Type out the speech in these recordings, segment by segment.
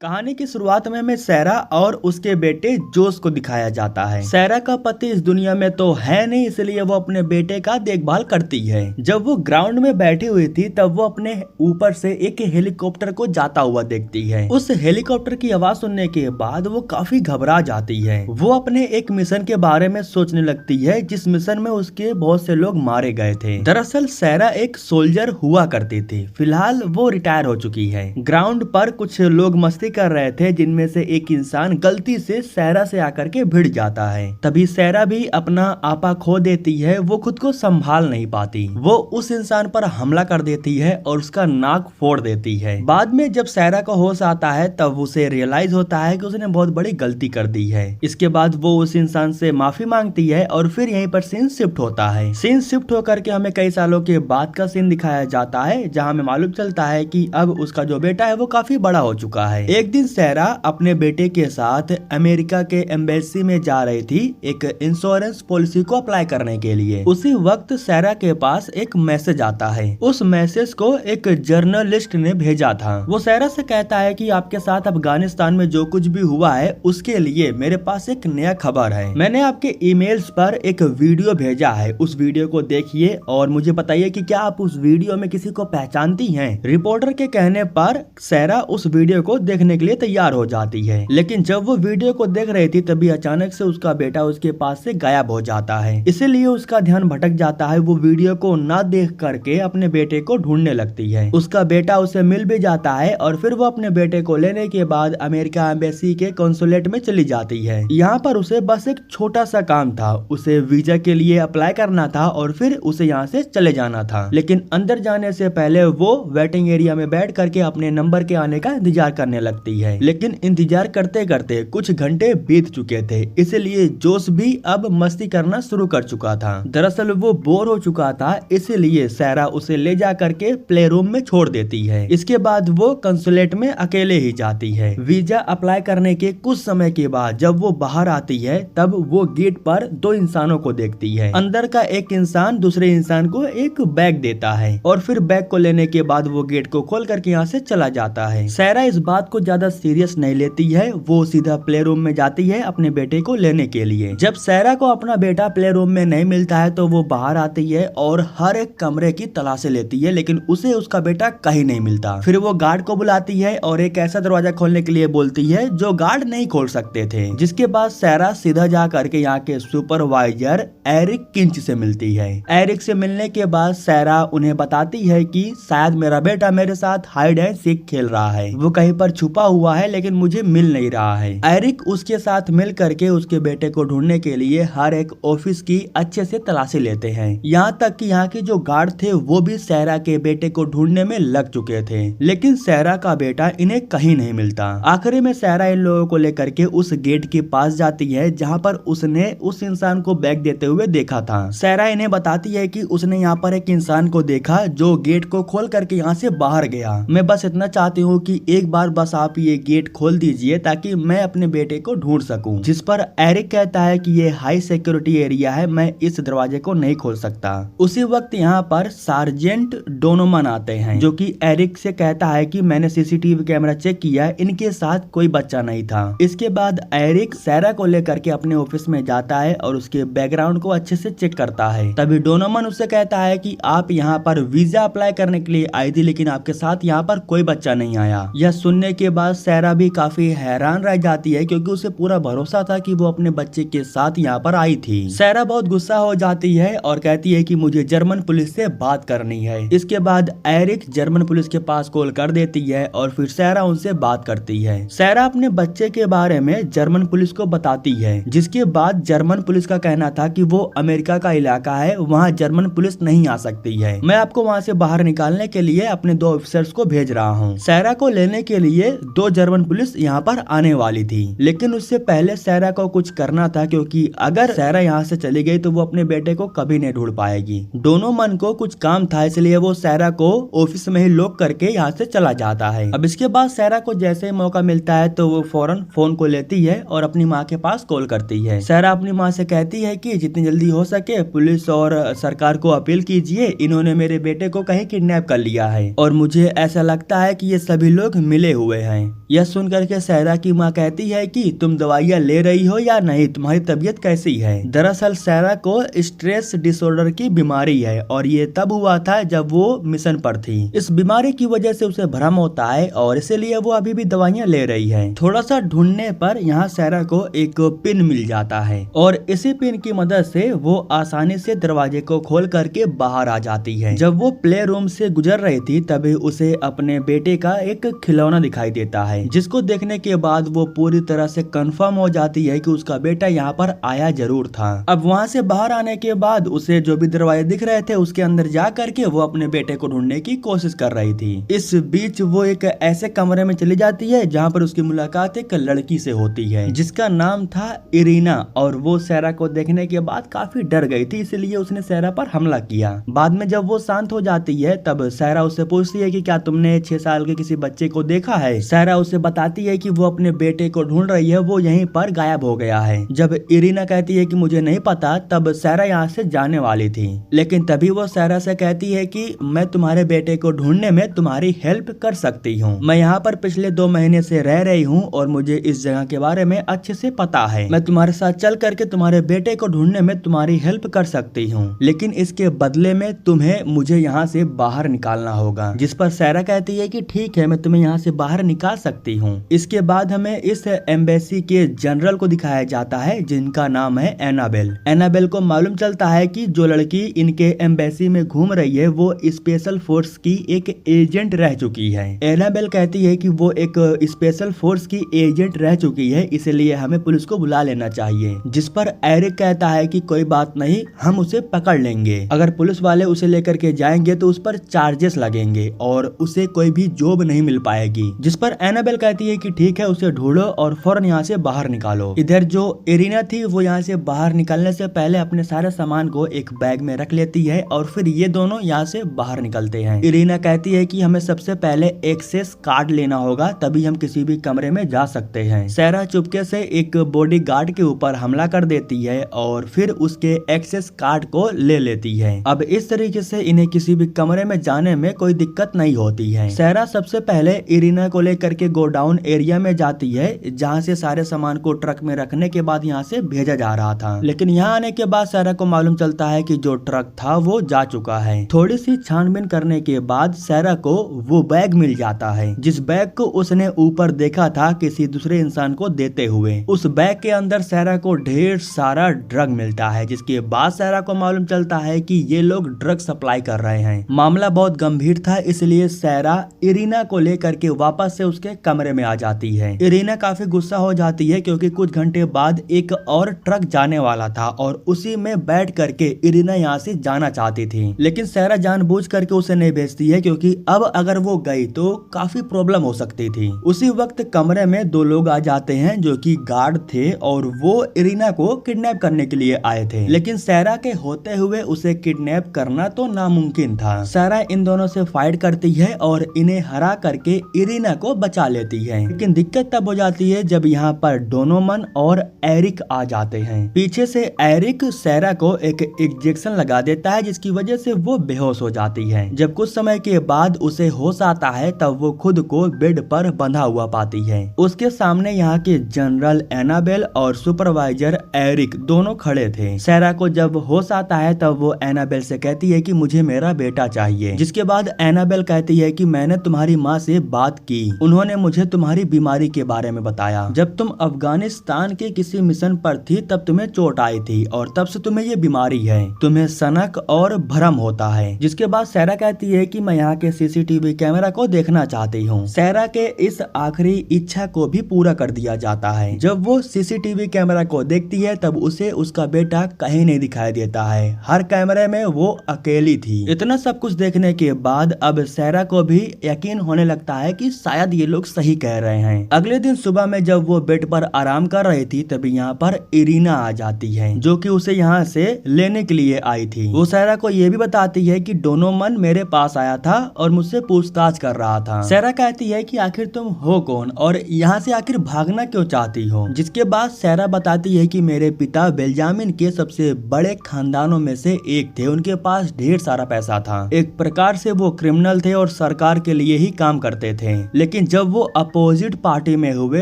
कहानी की शुरुआत में हमें सैरा और उसके बेटे जोश को दिखाया जाता है। सैरा का पति इस दुनिया में तो है नहीं, इसलिए वो अपने बेटे का देखभाल करती है। जब वो ग्राउंड में बैठी हुई थी तब वो अपने ऊपर से एक हेलीकॉप्टर को जाता हुआ देखती है। उस हेलीकॉप्टर की आवाज सुनने के बाद वो काफी घबरा जाती है। वो अपने एक मिशन के बारे में सोचने लगती है, जिस मिशन में उसके बहुत से लोग मारे गए थे। दरअसल सैरा एक सोल्जर हुआ करती थी, फिलहाल वो रिटायर हो चुकी है। ग्राउंड पर कुछ लोग मस्ती कर रहे थे, जिनमें से एक इंसान गलती से सैरा से आकर के भिड़ जाता है। तभी सैरा भी अपना आपा खो देती है, वो खुद को संभाल नहीं पाती। वो उस इंसान पर हमला कर देती है और उसका नाक फोड़ देती है। बाद में जब सैरा को होश आता है तब उसे रियलाइज होता है कि उसने बहुत बड़ी गलती कर दी है। इसके बाद वो उस इंसान से माफी मांगती है और फिर यहीं पर सीन शिफ्ट होता है। सीन शिफ्ट होकर के हमें कई सालों के बाद का सीन दिखाया जाता है, जहाँ हमें मालूम चलता है कि अब उसका जो बेटा है वो काफी बड़ा हो चुका है। एक दिन सैरा अपने बेटे के साथ अमेरिका के एम्बेसी में जा रही थी एक इंश्योरेंस पॉलिसी को अप्लाई करने के लिए। उसी वक्त सैरा के पास एक मैसेज आता है। उस मैसेज को एक जर्नलिस्ट ने भेजा था। वो सैरा से कहता है कि आपके साथ अफगानिस्तान में जो कुछ भी हुआ है उसके लिए मेरे पास एक नया खबर है। मैंने आपके ईमेल्स पर एक वीडियो भेजा है, उस वीडियो को देखिए और मुझे बताइए कि क्या आप उस वीडियो में किसी को पहचानती हैं। रिपोर्टर के कहने पर सैरा उस वीडियो को देखने के लिए तैयार हो जाती है, लेकिन जब वो वीडियो को देख रही थी तभी अचानक से उसका बेटा उसके पास से गायब हो जाता है। इसीलिए उसका ध्यान भटक जाता है। वो वीडियो को ना देख करके अपने बेटे को ढूंढने लगती है। उसका बेटा उसे मिल भी जाता है और फिर वो अपने बेटे को लेने के बाद अमेरिका एम्बेसी के कंसुलेट में चली जाती है। यहाँ पर उसे बस एक छोटा सा काम था, उसे वीजा के लिए अप्लाई करना था और फिर उसे यहाँ से चले जाना था। लेकिन अंदर जाने से पहले वो वेटिंग एरिया में बैठ करके अपने नंबर के आने का इंतजार करने लगती है। लेकिन इंतजार करते करते कुछ घंटे बीत चुके थे, इसलिए जोश भी अब मस्ती करना शुरू कर चुका था। दरअसल वो बोर हो चुका था, इसीलिए सैरा उसे ले जा करके प्ले रूम में छोड़ देती है। इसके बाद वो कंसुलेट में अकेले ही जाती है। वीजा अप्लाई करने के कुछ समय के बाद जब वो बाहर आती है तब वो गेट पर दो इंसानों को देखती है। अंदर का एक इंसान दूसरे इंसान को एक बैग देता है और फिर बैग को लेने के बाद वो गेट को खोल करके यहाँ से चला जाता है। सैरा इस बात को ज्यादा सीरियस नहीं लेती है, वो सीधा प्ले रूम में जाती है अपने बेटे को लेने के लिए। जब सैरा को अपना बेटा प्ले रूम में नहीं मिलता है तो वो बाहर आती है और हर एक कमरे की तलाशी लेती है, लेकिन उसे उसका बेटा कहीं नहीं मिलता। फिर वो गार्ड को बुलाती है और एक ऐसा दरवाजा खोलने के लिए बोलती है जो गार्ड नहीं खोल सकते थे। जिसके बाद सैरा सीधा जा करके यहाँ के सुपरवाइजर एरिक किंच से मिलती है। एरिक से मिलने के बाद सैरा उन्हें बताती है कि शायद मेरा बेटा मेरे साथ हाइड एंड सीक खेल रहा है, वो कहीं पर छुपा हुआ है लेकिन मुझे मिल नहीं रहा है। एरिक उसके साथ मिल करके उसके बेटे को ढूंढने के लिए हर एक ऑफिस की अच्छे से तलाशी लेते हैं। यहाँ तक कि यहाँ के जो गार्ड थे वो भी सैरा के बेटे को ढूंढने में लग चुके थे, लेकिन सैरा का बेटा इन्हें कहीं नहीं मिलता। आखिरी में सैरा इन लोगों को लेकर के उस गेट के पास जाती है जहाँ पर उसने उस इंसान को बैग देते हुए देखा था। सैरा इन्हें बताती है कि उसने यहाँ पर एक इंसान को देखा जो गेट को खोल करके यहाँ से बाहर गया। मैं बस इतना चाहती हूँ कि एक बार बस आप ये गेट खोल दीजिए ताकि मैं अपने बेटे को ढूंढ सकूं। जिस पर एरिक कहता है कि ये हाई सिक्योरिटी एरिया है, मैं इस दरवाजे को नहीं खोल सकता। उसी वक्त यहाँ पर सार्जेंट डोनोमन आते हैं जो कि एरिक से कहता है कि मैंने सीसीटीवी कैमरा चेक किया, इनके साथ कोई बच्चा नहीं था। इसके बाद एरिक सैरा को लेकर के अपने ऑफिस में जाता है और उसके बैकग्राउंड को अच्छे से चेक करता है। तभी डोनोमन उससे कहता है कि आप यहाँ पर वीजा अप्लाई करने के लिए आई थी, लेकिन आपके साथ यहाँ पर कोई बच्चा नहीं आया। यह सुनने के बाद सैरा भी काफी हैरान रह जाती है क्योंकि उसे पूरा भरोसा था कि वो अपने बच्चे के साथ यहाँ पर आई थी। सैरा बहुत गुस्सा हो जाती है और कहती है कि मुझे जर्मन पुलिस से बात करनी है। इसके बाद एरिक जर्मन पुलिस के पास कॉल कर देती है और फिर सैरा उनसे बात करती है। सैरा अपने बच्चे के बारे में जर्मन पुलिस को बताती है, जिसके बाद जर्मन पुलिस का कहना था कि वो अमेरिका का इलाका है, वहाँ जर्मन पुलिस नहीं आ सकती है। मैं आपको वहाँ से बाहर निकालने के लिए अपने 2 ऑफिसर्स को भेज रहा हूँ। सैरा को लेने के लिए 2 जर्मन पुलिस यहाँ पर आने वाली थी, लेकिन उससे पहले सैरा को कुछ करना था क्योंकि अगर सैरा यहाँ से चली गई तो वो अपने बेटे को कभी नहीं ढूंढ पाएगी। दोनों मन को कुछ काम था, इसलिए वो सैरा को ऑफिस में ही लॉक करके यहाँ से चला जाता है। अब इसके बाद सैरा को जैसे ही मौका मिलता है तो वो फौरन फोन को लेती है और अपनी माँ के पास कॉल करती है। सैरा अपनी माँ से कहती है कि जितनी जल्दी हो सके पुलिस और सरकार को अपील कीजिए, इन्होंने मेरे बेटे को कहीं किडनैप कर लिया है और मुझे ऐसा लगता है कि ये सभी लोग मिले हुए हैं। है। यह सुनकर के सहरा की माँ कहती है कि तुम दवाइयाँ ले रही हो या नहीं, तुम्हारी तबीयत कैसी है। दरअसल सहरा को स्ट्रेस डिसऑर्डर की बीमारी है और ये तब हुआ था जब वो मिशन पर थी। इस बीमारी की वजह से उसे भ्रम होता है और इसीलिए वो अभी भी दवाइयाँ ले रही है। थोड़ा सा ढूंढने पर यहाँ सहरा को एक पिन मिल जाता है और इसी पिन की मदद से वो आसानी से दरवाजे को खोल करके बाहर आ जाती है। जब वो प्ले रूम से गुजर रही थी तभी उसे अपने बेटे का एक खिलौना दिखाई देता है, जिसको देखने के बाद वो पूरी तरह से कंफर्म हो जाती है कि उसका बेटा यहाँ पर आया जरूर था। अब वहाँ से बाहर आने के बाद उसे जो भी दरवाजे दिख रहे थे उसके अंदर जा करके वो अपने बेटे को ढूंढने की कोशिश कर रही थी। इस बीच वो एक ऐसे कमरे में चली जाती है जहाँ पर उसकी मुलाकात एक लड़की से होती है जिसका नाम था इरीना, और वो सहरा को देखने के बाद काफी डर गई थी, इसलिए उसने सहरा पर हमला किया। बाद में जब वो शांत हो जाती है तब सहरा उससे पूछती है कि क्या तुमने 6 साल के किसी बच्चे को देखा है। सहरा उसे बताती है कि वो अपने बेटे को ढूंढ रही है, वो यहीं पर गायब हो गया है। जब इरीना कहती है कि मुझे नहीं पता, तब सहरा यहाँ से जाने वाली थी, लेकिन तभी वो सहरा से कहती है कि मैं तुम्हारे बेटे को ढूंढने में तुम्हारी हेल्प कर सकती हूँ। मैं यहाँ पर पिछले 2 महीने से रह रही हूँ और मुझे इस जगह के बारे में अच्छे से पता है। मैं तुम्हारे साथ चल करके तुम्हारे बेटे को ढूंढने में तुम्हारी हेल्प कर सकती हूँ, लेकिन इसके बदले में तुम्हें मुझे यहाँ से बाहर निकालना होगा। जिस पर सहरा कहती है कि ठीक है, मैं तुम्हें यहाँ से बाहर निकाल सकती हूँ। इसके बाद हमें इस एम्बेसी के जनरल को दिखाया जाता है जिनका नाम है एनाबेल। एनाबेल को मालूम चलता है कि जो लड़की इनके एम्बेसी में घूम रही है वो स्पेशल फोर्स की एक एजेंट रह चुकी है। एनाबेल कहती है कि वो एक स्पेशल फोर्स की एजेंट रह चुकी है, इसलिए हमें पुलिस को बुला लेना चाहिए। जिस पर एरिक कहता है कि कोई बात नहीं, हम उसे पकड़ लेंगे। अगर पुलिस वाले उसे लेकर के जाएंगे तो उस पर चार्जेस लगेंगे और उसे कोई भी जॉब नहीं मिल पाएगी। जिस पर एनाबेल कहती है कि ठीक है, उसे ढूंढो और फौरन यहाँ से बाहर निकालो। इधर जो इरीना थी वो यहाँ से बाहर निकलने से पहले अपने सारे सामान को एक बैग में रख लेती है और फिर ये दोनों यहाँ से बाहर निकलते हैं। इरीना कहती है कि हमें सबसे पहले एक्सेस कार्ड लेना होगा, तभी हम किसी भी कमरे में जा सकते हैं। सहरा चुपके से एक बॉडी गार्ड के ऊपर हमला कर देती है और फिर उसके एक्सेस कार्ड को ले लेती है। अब इस तरीके से इन्हें किसी भी कमरे में जाने में कोई दिक्कत नहीं होती है। सहरा सबसे पहले इरीना को लेकर के गोडाउन एरिया में जाती है, जहाँ से सारे सामान को ट्रक में रखने के बाद यहाँ से भेजा जा रहा था। लेकिन यहाँ आने के बाद सहरा को मालूम चलता है कि जो ट्रक था वो जा चुका है। थोड़ी सी छानबीन करने के बाद सहरा को वो बैग मिल जाता है, जिस बैग को उसने ऊपर देखा था किसी दूसरे इंसान को देते हुए। उस बैग के अंदर सहरा को ढेर सारा ड्रग मिलता है, जिसके बाद सहरा को मालूम चलता है कि ये लोग ड्रग सप्लाई कर रहे हैं। मामला बहुत गंभीर था, इसलिए सहरा इरीना को लेकर के वापस से उसके कमरे में आ जाती है। इरीना काफी गुस्सा हो जाती है क्योंकि कुछ घंटे बाद एक और ट्रक जाने वाला था और उसी में बैठ करके इरीना यहाँ से जाना चाहती थी, लेकिन सहरा जानबूझ करके उसे नहीं भेजती है क्योंकि अब अगर वो गई तो काफी प्रॉब्लम हो सकती थी। उसी वक्त कमरे में 2 लोग आ जाते हैं जो कि गार्ड थे और वो इरीना को किडनैप करने के लिए आए थे, लेकिन सहरा के होते हुए उसे किडनैप करना तो नामुमकिन था। सहरा इन दोनों से फाइट करती है और इन्हें हरा करके इरीना को बचा लेती है, लेकिन दिक्कत तब हो जाती है जब यहाँ पर डोनोमन और एरिक आ जाते हैं। पीछे से एरिक सहरा को एक इंजेक्शन लगा देता है, जिसकी वजह से वो बेहोश हो जाती है। जब कुछ समय के बाद उसे होश आता है तब वो खुद को बेड पर बंधा हुआ पाती है। उसके सामने यहाँ के जनरल एनाबेल और सुपरवाइजर एरिक दोनों खड़े थे। सहरा को जब होश आता है तब वो एनाबेल से कहती है कि मुझे मेरा बेटा चाहिए, जिसके बाद एनाबेल कहती है कि मैंने तुम्हारी माँ से बात की, उन्होंने मुझे तुम्हारी बीमारी के बारे में बताया। जब तुम अफगानिस्तान के किसी मिशन पर थी तब तुम्हें चोट आई थी और तब से तुम्हें ये बीमारी है, तुम्हें सनक और भ्रम होता है। जिसके बाद सहरा कहती है कि मैं यहाँ के सीसीटीवी कैमरा को देखना चाहती हूँ। सहरा के इस आखिरी इच्छा को भी पूरा कर दिया जाता है। जब वो सीसीटीवी कैमरा को देखती है तब उसे उसका बेटा कहीं नहीं दिखाई देता है, हर कैमरे में वो अकेली थी। इतना सब कुछ देखने के बाद अब सहरा को भी यकीन होने लगता है कि शायद ये लोग सही कह रहे हैं। अगले दिन सुबह में जब वो बेड पर आराम कर रही थी तभी यहाँ पर इरीना आ जाती है, जो कि उसे यहाँ से लेने के लिए आई थी। वो सहरा को ये भी बताती है कि डोनोमन मेरे पास आया था और मुझसे पूछताछ कर रहा था। सहरा कहती है कि आखिर तुम हो कौन और यहाँ से आखिर भागना क्यों चाहती हो। जिसके बाद सहरा बताती है कि मेरे पिता बेंजामिन के सबसे बड़े खानदानों में से एक थे, उनके पास ढेर सारा पैसा था। एक प्रकार से वो क्रिमिनल थे और सरकार के लिए ही काम करते थे, लेकिन लेकिन जब वो अपोजिट पार्टी में हुए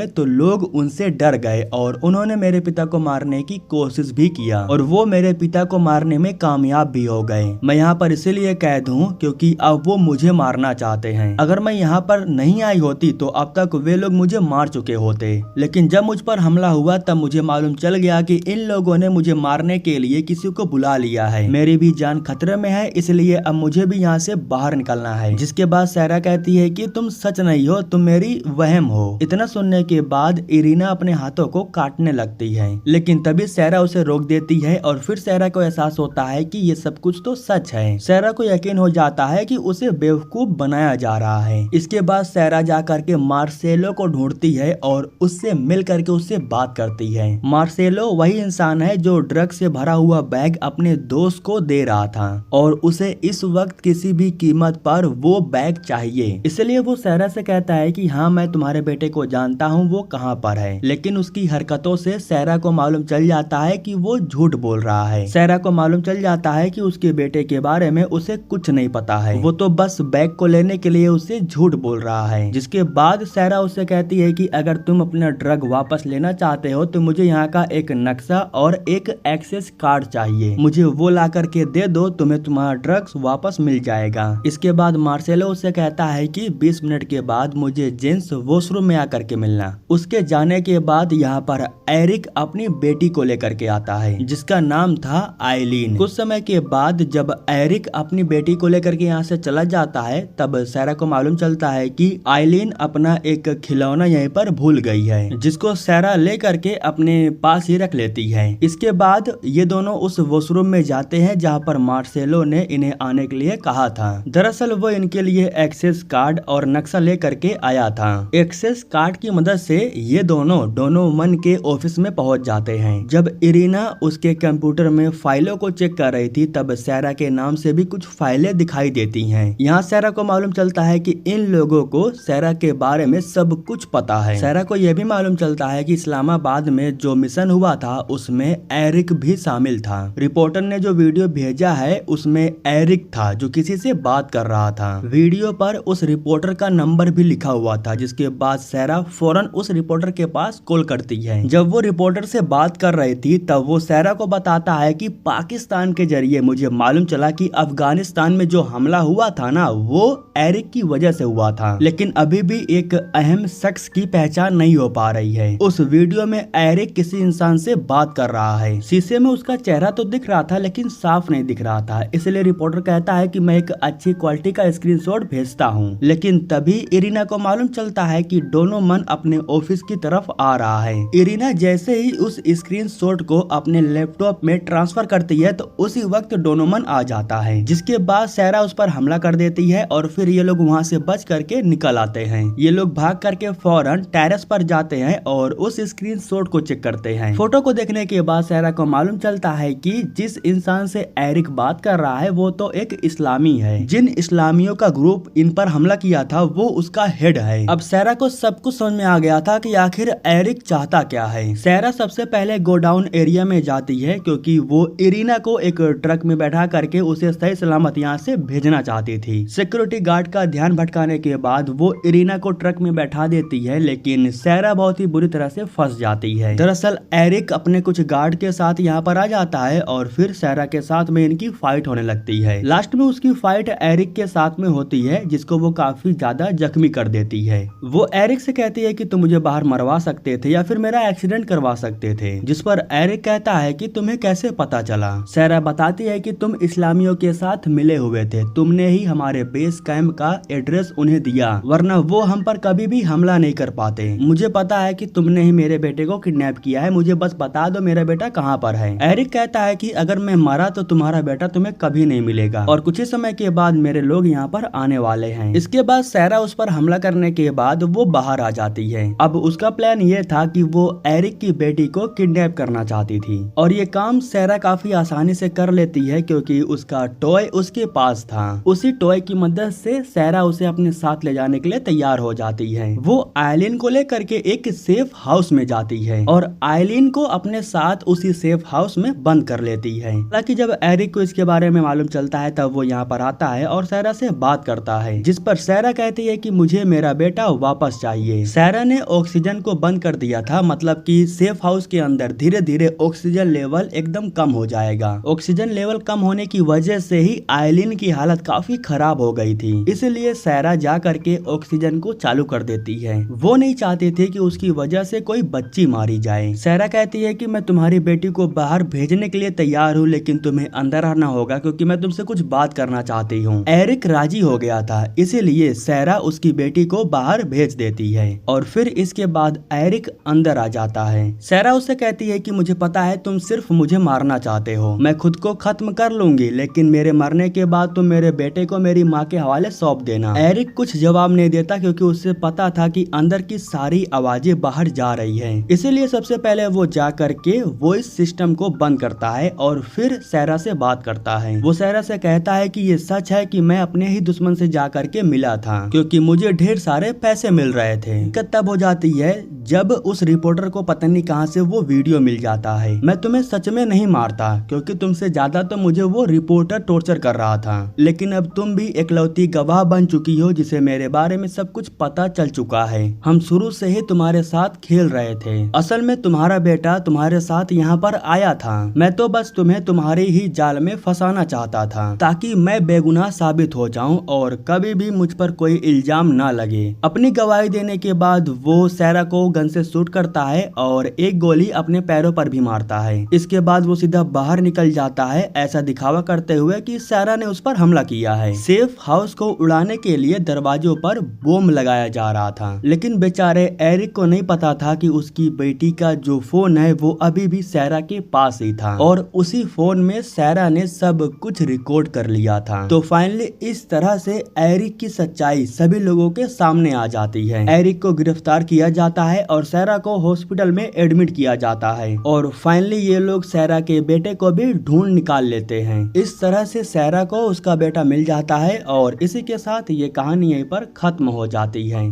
तो लोग उनसे डर गए और उन्होंने मेरे पिता को मारने की कोशिश भी किया और वो मेरे पिता को मारने में कामयाब भी हो गए। मैं यहाँ पर इसीलिए कैद हूँ क्योंकि अब वो मुझे मारना चाहते हैं। अगर मैं यहाँ पर नहीं आई होती तो अब तक वे लोग मुझे मार चुके होते। लेकिन जब मुझ पर हमला हुआ तब मुझे मालूम चल गया कि इन लोगों ने मुझे मारने के लिए किसी को बुला लिया है। मेरी भी जान खतरे में है, इसलिए अब मुझे भी यहाँ से बाहर निकलना है। जिसके बाद सारा कहती है कि तुम सच नहीं हो, तुम मेरी वहम हो। इतना सुनने के बाद इरीना अपने हाथों को काटने लगती है, लेकिन तभी सारा उसे रोक देती है और फिर सारा को एहसास होता है कि ये सब कुछ तो सच है। सारा को यकीन हो जाता है कि उसे बेवकूफ बनाया जा रहा है। इसके बाद सारा जाकर के मार्सेलो को ढूंढती है और उससे मिल करके उससे बात करती है। मार्सेलो वही इंसान है जो ड्रग से भरा हुआ बैग अपने दोस्त को दे रहा था और उसे इस वक्त किसी भी कीमत पर वो बैग चाहिए। इसलिए वो सारा से कहता है कि हाँ, मैं तुम्हारे बेटे को जानता हूँ, वो कहाँ पर है। लेकिन उसकी हरकतों से सारा को मालूम चल जाता है कि वो झूठ बोल रहा है। सारा को मालूम चल जाता है कि उसके बेटे के बारे में उसे कुछ नहीं पता है, वो तो बस बैग को लेने के लिए उसे झूठ बोल रहा है। जिसके बाद सारा उससे कहती है कि अगर तुम अपना ड्रग वापस लेना चाहते हो तो मुझे यहाँ का एक नक्शा और एक एक्सेस कार्ड चाहिए, मुझे वो ला करके दे दो, तुम्हें तुम्हारा ड्रग्स वापस मिल जाएगा। इसके बाद मार्सेलो उससे कहता है कि 20 मिनट के बाद मुझे जेंस वॉशरूम में आकर के मिलना। उसके जाने के बाद यहाँ पर एरिक अपनी बेटी को लेकर के आता है जिसका नाम था आइलीन। कुछ समय के बाद जब एरिक अपनी बेटी को लेकर के यहाँ से चला जाता है तब सारा को मालूम चलता है कि आइलीन अपना एक खिलौना यहीं पर भूल गई है, जिसको सारा ले करके अपने पास ही रख लेती है। इसके बाद ये दोनों उस वॉशरूम में जाते हैं जहाँ पर मार्सेलो ने इन्हें आने के लिए कहा था। दरअसल वो इनके लिए एक्सेस कार्ड और नक्शा ले करके आया था। एक्सेस कार्ड की मदद से ये दोनों मन के ऑफिस में पहुंच जाते हैं। जब इरीना उसके कंप्यूटर में फाइलों को चेक कर रही थी तब सारा के नाम से भी कुछ फाइलें दिखाई देती हैं। यहाँ सारा को मालूम चलता है कि इन लोगों को सारा के बारे में सब कुछ पता है। सारा को यह भी मालूम चलता है कि इस्लामाबाद में जो मिशन हुआ था उसमें एरिक भी शामिल था। रिपोर्टर ने जो वीडियो भेजा है उसमें एरिक था जो किसी से बात कर रहा था। वीडियो पर उस रिपोर्टर का नंबर भी लिखा हुआ था। जिसके बाद सारा फौरन उस रिपोर्टर के पास कॉल करती है। जब वो रिपोर्टर से बात कर रही थी तब वो सारा को बताता है कि पाकिस्तान के जरिए मुझे मालूम चला कि अफगानिस्तान में जो हमला हुआ था ना वो एरिक की वजह से हुआ था, लेकिन अभी भी एक अहम शख्स की पहचान नहीं हो पा रही है। उस वीडियो में एरिक किसी इंसान से बात कर रहा है। शीशे में उसका चेहरा तो दिख रहा था लेकिन साफ नहीं दिख रहा था। इसलिए रिपोर्टर कहता है कि मैं एक अच्छी क्वालिटी का स्क्रीनशॉट भेजता हूँ। लेकिन तभी इरीना को मालूम चलता है कि दोनों मन अपने ऑफिस की तरफ आ रहा है। इरीना जैसे ही उस स्क्रीनशॉट को अपने लैपटॉप में ट्रांसफर करती है तो उसी वक्त दोनों मन आ जाता है। जिसके बाद सारा उस पर हमला कर देती है और फिर ये लोग वहाँ से बच करके निकल आते हैं। ये लोग भाग करके फौरन टेरेस पर जाते हैं और उस स्क्रीनशॉट को चेक करते हैं। फोटो को देखने के बाद सारा को मालूम चलता है कि जिस इंसान से एरिक बात कर रहा है वो तो एक इस्लामी है। जिन इस्लामियों का ग्रुप इन पर हमला किया था वो उसका हेड है। अब सारा को सब कुछ समझ में आ गया था कि आखिर एरिक चाहता क्या है। सारा सबसे पहले गोडाउन एरिया में जाती है क्योंकि वो इरीना को एक ट्रक में बैठा करके उसे सही सलामत यहाँ से भेजना चाहती थी। सिक्योरिटी गार्ड का ध्यान भटकाने के बाद वो इरीना को ट्रक में बैठा देती है, लेकिन सारा बहुत ही बुरी तरह से फंस जाती है। दरअसल एरिक अपने कुछ गार्ड के साथ यहाँ पर आ जाता है और फिर सारा के साथ में इनकी फाइट होने लगती है। लास्ट में उसकी फाइट एरिक के साथ में होती है जिसको वो काफी ज्यादा जख्मी कर देती है। वो एरिक से कहती है कि तुम मुझे बाहर मरवा सकते थे या फिर मेरा एक्सीडेंट करवा सकते थे, जिस पर एरिक कहता है कि तुम्हें कैसे पता चला। सारा बताती है कि तुम इस्लामियों के साथ मिले हुए थे, तुमने ही हमारे बेस कैंप का एड्रेस उन्हें दिया, वरना वो हम पर कभी भी हमला नहीं कर पाते। मुझे पता है कि तुमने ही मेरे बेटे को किडनैप किया है, मुझे बस बता दो मेरा बेटा कहाँ पर है। एरिक कहता है कि अगर मैं मरा तो तुम्हारा बेटा तुम्हें कभी नहीं मिलेगा और कुछ ही समय के बाद मेरे लोग यहाँ पर आने वाले हैं। इसके बाद सारा उस पर हमला करने के बाद वो बाहर आ जाती है। अब उसका प्लान ये था कि वो एरिक की बेटी को किडनैप करना चाहती थी और ये काम सारा काफी आसानी से कर लेती है क्योंकि उसका टॉय उसके पास था। उसी टॉय की मदद से सारा उसे अपने साथ ले जाने के लिए तैयार हो जाती है। वो आइलीन को लेकर के एक सेफ हाउस में जाती है और आइलीन को अपने साथ उसी सेफ हाउस में बंद कर लेती है। हालांकि जब एरिक को इसके बारे में मालूम चलता है तब वो यहाँ पर आता है और सारा से बात करता है, जिस पर सारा कहती है कि मुझे मुझे मेरा बेटा वापस चाहिए। सैरा ने ऑक्सीजन को बंद कर दिया था, मतलब कि सेफ हाउस के अंदर धीरे धीरे ऑक्सीजन लेवल एकदम कम हो जाएगा। ऑक्सीजन लेवल कम होने की वजह से ही आइलिन की हालत काफी खराब हो गई थी, इसलिए सैरा जा करके ऑक्सीजन को चालू कर देती है। वो नहीं चाहते थे कि उसकी वजह से कोई बच्ची मारी जाए। सैरा कहती है कि मैं तुम्हारी बेटी को बाहर भेजने के लिए तैयार हूँ, लेकिन तुम्हें अंदर आना होगा क्योंकि मैं तुमसे कुछ बात करना चाहती हूँ। एरिक राजी हो गया था, इसीलिए सैरा उसकी बेटी को बाहर भेज देती है और फिर इसके बाद एरिक अंदर आ जाता है। सैरा उससे कहती है कि मुझे पता है तुम सिर्फ मुझे मारना चाहते हो, मैं खुद को खत्म कर लूंगी, लेकिन मेरे मरने के बाद तुम मेरे बेटे को मेरी माँ के हवाले सौंप देना। एरिक कुछ जवाब नहीं देता क्योंकि उससे पता था कि अंदर की सारी आवाजें बाहर जा रही है, इसीलिए सबसे पहले वो जा करके वॉइस सिस्टम को बंद करता है और फिर सैरा से बात करता है। वो सैरा से कहता है कि ये सच है कि मैं अपने ही दुश्मन से जा करके मिला था क्योंकि मुझे ढेर सारे पैसे मिल रहे थे। दिक्कत तब हो जाती है जब उस रिपोर्टर को पता नहीं कहां से वो वीडियो मिल जाता है। मैं तुम्हें सच में नहीं मारता क्योंकि तुमसे ज्यादा तो मुझे वो रिपोर्टर टॉर्चर कर रहा था, लेकिन अब तुम भी इकलौती गवाह बन चुकी हो जिसे मेरे बारे में सब कुछ पता चल चुका है। हम शुरू से ही तुम्हारे साथ खेल रहे थे, असल में तुम्हारा बेटा तुम्हारे साथ यहाँ पर आया था, मैं तो बस तुम्हें तुम्हारे ही जाल में फंसाना चाहता था ताकि मैं बेगुनाह साबित हो जाऊं और कभी भी मुझ पर कोई इल्जाम ना लगे। अपनी गवाही देने के बाद वो सैरा को गन से शूट करता है और एक गोली अपने पैरों पर भी मारता है। इसके बाद वो सीधा बाहर निकल जाता है, ऐसा दिखावा करते हुए कि सैरा ने उस पर हमला किया है। सेफ हाउस को उड़ाने के लिए दरवाजों पर बम लगाया जा रहा था, लेकिन बेचारे एरिक को नहीं पता था कि उसकी बेटी का जो फोन है वो अभी भी सैरा के पास ही था और उसी फोन में सैरा ने सब कुछ रिकॉर्ड कर लिया था। तो फाइनली इस तरह से एरिक की सच्चाई सभी लोगों के सामने आ जाती है। एरिक को गिरफ्तार किया जाता है और सैरा को हॉस्पिटल में एडमिट किया जाता है और फाइनली ये लोग सैरा के बेटे को भी ढूंढ निकाल लेते हैं। इस तरह से सैरा को उसका बेटा मिल जाता है और इसी के साथ ये कहानी यहीं पर खत्म हो जाती है।